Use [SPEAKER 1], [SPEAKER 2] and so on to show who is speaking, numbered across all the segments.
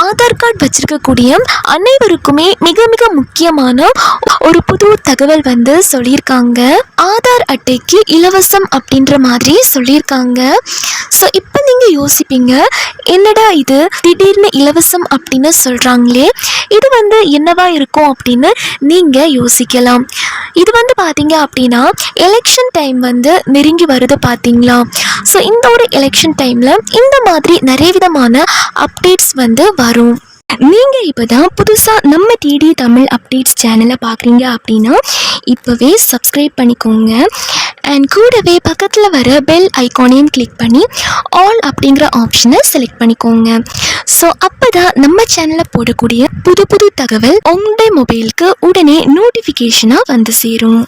[SPEAKER 1] Aadhaar card வச்சிருக்கக்கூடிய அனைவருக்குமே மிக மிக முக்கியமான ஒரு புது தகவல் வந்து சொல்லியிருக்காங்க. ஆதார் அட்டைக்கு இலவசம் அப்படின்ற மாதிரி சொல்லியிருக்காங்க. ஸோ இப்போ நீங்கள் யோசிப்பீங்க, என்னடா இது திடீர்னு இலவசம் அப்படின்னு சொல்கிறாங்களே, இது வந்து என்னவா இருக்கும் அப்படின்னு நீங்கள் யோசிக்கலாம். இது வந்து பார்த்தீங்க அப்படின்னா எலெக்ஷன் டைம் வந்து நெருங்கி வருது பார்த்தீங்களா. ஸோ இந்த ஒரு எலெக்ஷன் டைமில் இந்த மாதிரி நிறைய விதமான அப்டேட்ஸ் வந்து வரும். நீங்கள் இப்போ தான் புதுசாக நம்ம டிடி தமிழ் அப்டேட்ஸ் சேனலை பார்க்குறீங்க அப்படின்னா இப்போவே சப்ஸ்கிரைப் பண்ணிக்கோங்க. அண்ட் கூடவே பக்கத்தில் வர பெல் ஐக்கானையும் கிளிக் பண்ணி ஆல் அப்படிங்கிற ஆப்ஷனை செலக்ட் பண்ணிக்கோங்க. ஸோ அப்போ தான் நம்ம சேனலில் போடக்கூடிய புது புது தகவல் உங்களுடைய மொபைலுக்கு உடனே நோட்டிஃபிகேஷனாக வந்து சேரும்.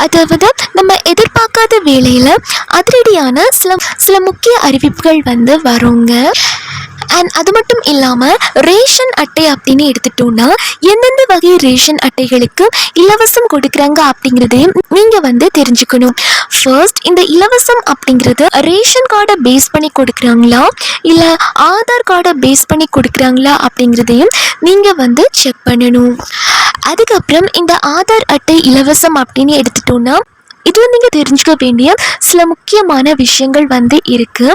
[SPEAKER 1] அதாவது நம்ம எதிர்பார்க்காத வேளையில் அதிரடியான சில முக்கிய அறிவிப்புகள் வந்து வருங்க. அண்ட் அது மட்டும் இல்லாமல் ரேஷன் அட்டை அப்படின்னு எடுத்துட்டோன்னா எந்தெந்த வகை ரேஷன் அட்டைகளுக்கு இலவசம் கொடுக்குறாங்க அப்படிங்கிறதையும் நீங்கள் வந்து தெரிஞ்சுக்கணும். ஃபர்ஸ்ட், இந்த இலவசம் அப்படிங்கிறது ரேஷன் கார்டை பேஸ் பண்ணி கொடுக்குறாங்களா இல்லை ஆதார் கார்டை பேஸ் பண்ணி கொடுக்குறாங்களா அப்படிங்கிறதையும் நீங்கள் வந்து செக் பண்ணணும். அதுக்கப்புறம் இந்த ஆதார் அட்டை இலவசம் அப்படின்னு எடுத்துட்டோன்னா இதில் நீங்கள் தெரிஞ்சுக்க வேண்டிய சில முக்கியமான விஷயங்கள் வந்து இருக்குது.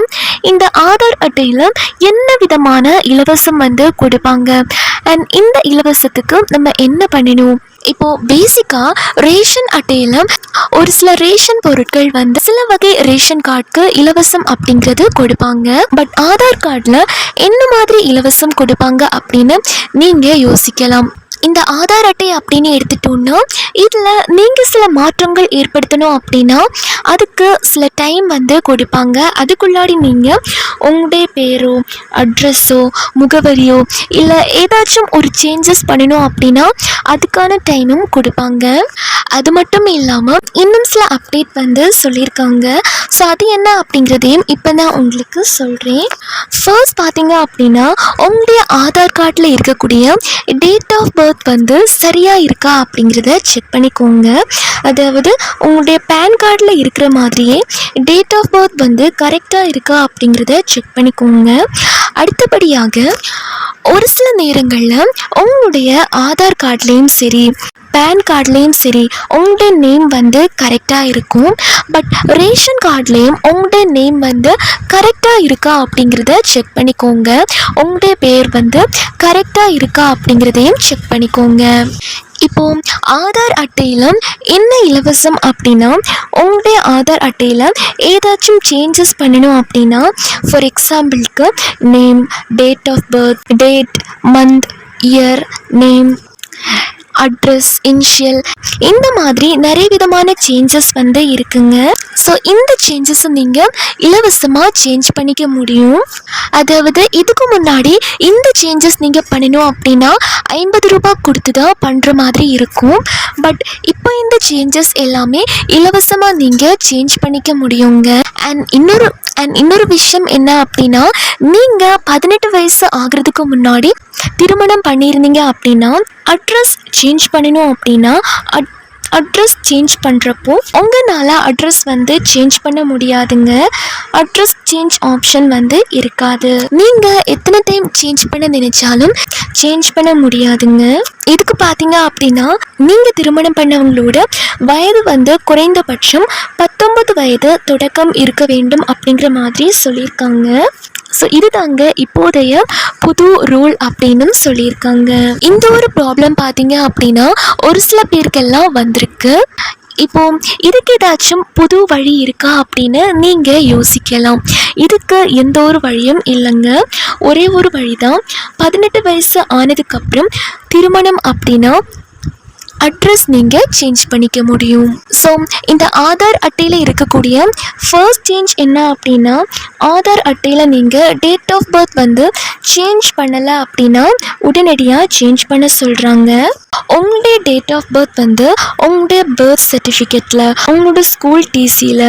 [SPEAKER 1] இந்த ஆதார் அட்டையில் என்ன விதமான இலவசம் வந்து கொடுப்பாங்க, அண்ட் இந்த இலவசத்துக்கு நம்ம என்ன பண்ணணும். இப்போது பேசிக்காக ரேஷன் அட்டையில் ஒரு சில ரேஷன் பொருட்கள் வந்து சில வகை ரேஷன் கார்டுக்கு இலவசம் அப்படிங்கிறது கொடுப்பாங்க. பட் ஆதார் கார்டில் என்ன மாதிரி இலவசம் கொடுப்பாங்க அப்படின்னு நீங்கள் யோசிக்கலாம். இந்த ஆதார் அட்டை அப்படின்னு எடுத்துட்டோன்னா இதில் நீங்கள் சில மாற்றங்கள் ஏற்படுத்தணும் அப்படின்னா அதுக்கு சில டைம் வந்து கொடுப்பாங்க. அதுக்குள்ளாடி நீங்கள் உங்களுடைய பேரோ அட்ரஸோ முகவரியோ இல்லை ஏதாச்சும் ஒரு சேஞ்சஸ் பண்ணணும் அப்படின்னா அதுக்கான டைமும் கொடுப்பாங்க. அது மட்டும் இல்லாமல் இன்னும் சில அப்டேட் வந்து சொல்லியிருக்காங்க. ஸோ அது என்ன அப்படிங்கிறதையும் இப்போ நான் உங்களுக்கு சொல்கிறேன். ஃபர்ஸ்ட் பார்த்தீங்க அப்படின்னா உங்களுடைய ஆதார் கார்டில் இருக்கக்கூடிய டேட் ஆஃப் பர்த் வந்து சரியாக இருக்கா அப்படிங்கிறத செக் பண்ணிக்கோங்க. அதாவது உங்களுடைய பேன் கார்டில் இருக்கிற மாதிரியே டேட் ஆஃப் பர்த் வந்து கரெக்டாக இருக்கா அப்படிங்கிறத செக் பண்ணிக்கோங்க. அடுத்தபடியாக ஒரு சில நேரங்களில் உங்களுடைய ஆதார் கார்ட்லேயும் சரி பேன் கார்ட்லேயும் சரி உங்களுடைய நேம் வந்து கரெக்டாக இருக்கும். பட் ரேஷன் கார்ட்லேயும் உங்களுடைய நேம் வந்து கரெக்டாக இருக்கா அப்படிங்கிறத செக் பண்ணிக்கோங்க. உங்களுடைய பேர் வந்து கரெக்டாக இருக்கா அப்படிங்கிறதையும் செக் பண்ணிக்கோங்க. இப்போது ஆதார் அட்டையில் என்ன இலவசம் அப்படின்னா உங்களுடைய ஆதார் அட்டையில் ஏதாச்சும் சேஞ்சஸ் பண்ணணும் அப்படின்னா ஃபார் எக்ஸாம்பிளுக்கு name, date of birth, date, month, year, name, address, initial, இந்த மாதிரி நிறைய விதமான சேஞ்சஸ் வந்து இருக்குங்க. ஸோ இந்த சேஞ்சஸை நீங்கள் இலவசமாக சேஞ்ச் பண்ணிக்க முடியும். அதாவது இதுக்கு முன்னாடி இந்த சேஞ்சஸ் நீங்கள் பண்ணணும் அப்படின்னா 50 ரூபாய் கொடுத்து தான் பண்ணுற மாதிரி இருக்கும். பட் இப்போ இந்த சேஞ்சஸ் எல்லாமே இலவசமாக நீங்கள் சேஞ்ச் பண்ணிக்க முடியுங்க. அண்ட் இன்னொரு விஷயம் என்ன அப்படின்னா நீங்கள் 18 வயசு ஆகிறதுக்கு முன்னாடி திருமணம் பண்ணியிருந்தீங்க அப்படின்னா அட்ரஸ் சேஞ்ச் பண்ணணும் அப்படின்னா அட்ரஸ் சேஞ்ச் பண்ணுறப்போ உங்களால் அட்ரஸ் வந்து சேஞ்ச் பண்ண முடியாதுங்க. அட்ரஸ் சேஞ்ச் ஆப்ஷன் வந்து இருக்காது. நீங்கள் எத்தனை டைம் சேஞ்ச் பண்ண நினைச்சாலும் சேஞ்ச் பண்ண முடியாதுங்க. இதுக்கு பார்த்தீங்க அப்படின்னா நீங்கள் திருமணம் பண்ணவங்களோட வயது வந்து குறைந்தபட்சம் 19 வயது தொடக்கம் இருக்க வேண்டும் அப்படிங்கிற மாதிரி சொல்லியிருக்காங்க. ஸோ இதுதாங்க இப்போதைய புது ரூல் அப்படின்னு சொல்லியிருக்காங்க. இந்த ஒரு ப்ராப்ளம் பார்த்தீங்க அப்படின்னா ஒரு சில பேருக்கெல்லாம் வந்திருக்கு. இப்போ இதுக்கு ஏதாச்சும் புது வழி இருக்கா அப்படின்னு நீங்கள் யோசிக்கலாம். இதுக்கு எந்த ஒரு வழியும் இல்லைங்க. ஒரே ஒரு வழி தான். 18 வயசு ஆனதுக்கப்புறம் திருமணம் அப்படின்னா அட்ரஸ் நீங்கள் சேஞ்ச் பண்ணிக்க முடியும். ஸோ இந்த ஆதார் அட்டையில் இருக்கக்கூடிய ஃபர்ஸ்ட் சேஞ்ச் என்ன அப்படின்னா ஆதார் அட்டையில் நீங்கள் டேட் ஆஃப் பர்த் வந்து சேஞ்ச் பண்ணலை அப்படின்னா உடனடியாக சேஞ்ச் பண்ண சொல்கிறாங்க. உங்களுடைய டேட் ஆஃப் பர்த் வந்து உங்களுடைய பர்த் சர்டிஃபிகேட்டில், உங்களோட ஸ்கூல் டிசியில்,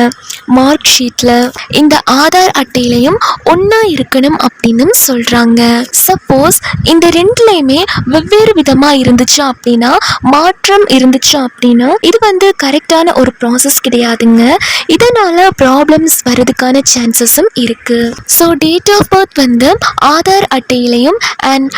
[SPEAKER 1] மார்க் ஷீட்டில், இந்த ஆதார் அட்டையிலையும் ஒன்றா இருக்கணும் அப்படின்னு சொல்கிறாங்க. சப்போஸ் இந்த ரெண்டுலேயுமே வெவ்வேறு விதமாக இருந்துச்சு அப்படின்னா மாற்றம் இருந்துச்சு அப்படின்னா இது வந்து கரெக்டான ஒரு ப்ராசஸ் கிடையாதுங்க. இதனால் ப்ராப்ளம்ஸ் வர்றதுக்கான சான்சஸும் இருக்குது. ஸோ டேட் ஆஃப் பர்த் வந்து ஆதார் அட்டையிலையும் அண்ட்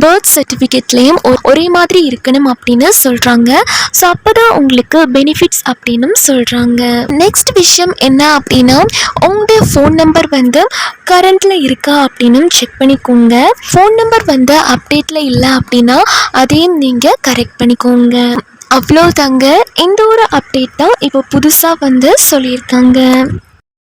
[SPEAKER 1] பர்த் சர்டிஃபிகேட்லேயும் ஒரே மாதிரி இருக்கணும் அப்படின்னு சொல்கிறாங்க. ஸோ அப்போ தான் உங்களுக்கு பெனிஃபிட்ஸ் அப்படின்னும் சொல்கிறாங்க. நெக்ஸ்ட் விஷயம் என்ன அப்படின்னா, உங்களுடைய ஃபோன் நம்பர் வந்து கரண்ட்டில் இருக்கா அப்படின்னு செக் பண்ணிக்கோங்க. ஃபோன் நம்பர் வந்து அப்டேட்டில் இல்லை அப்படின்னா அதையும் நீங்கள் கரெக்ட் பண்ணிக்கோங்க. அவ்வளோதாங்க. இந்த ஒரு அப்டேட் தான் இப்போ புதுசாக வந்து சொல்லியிருக்காங்க.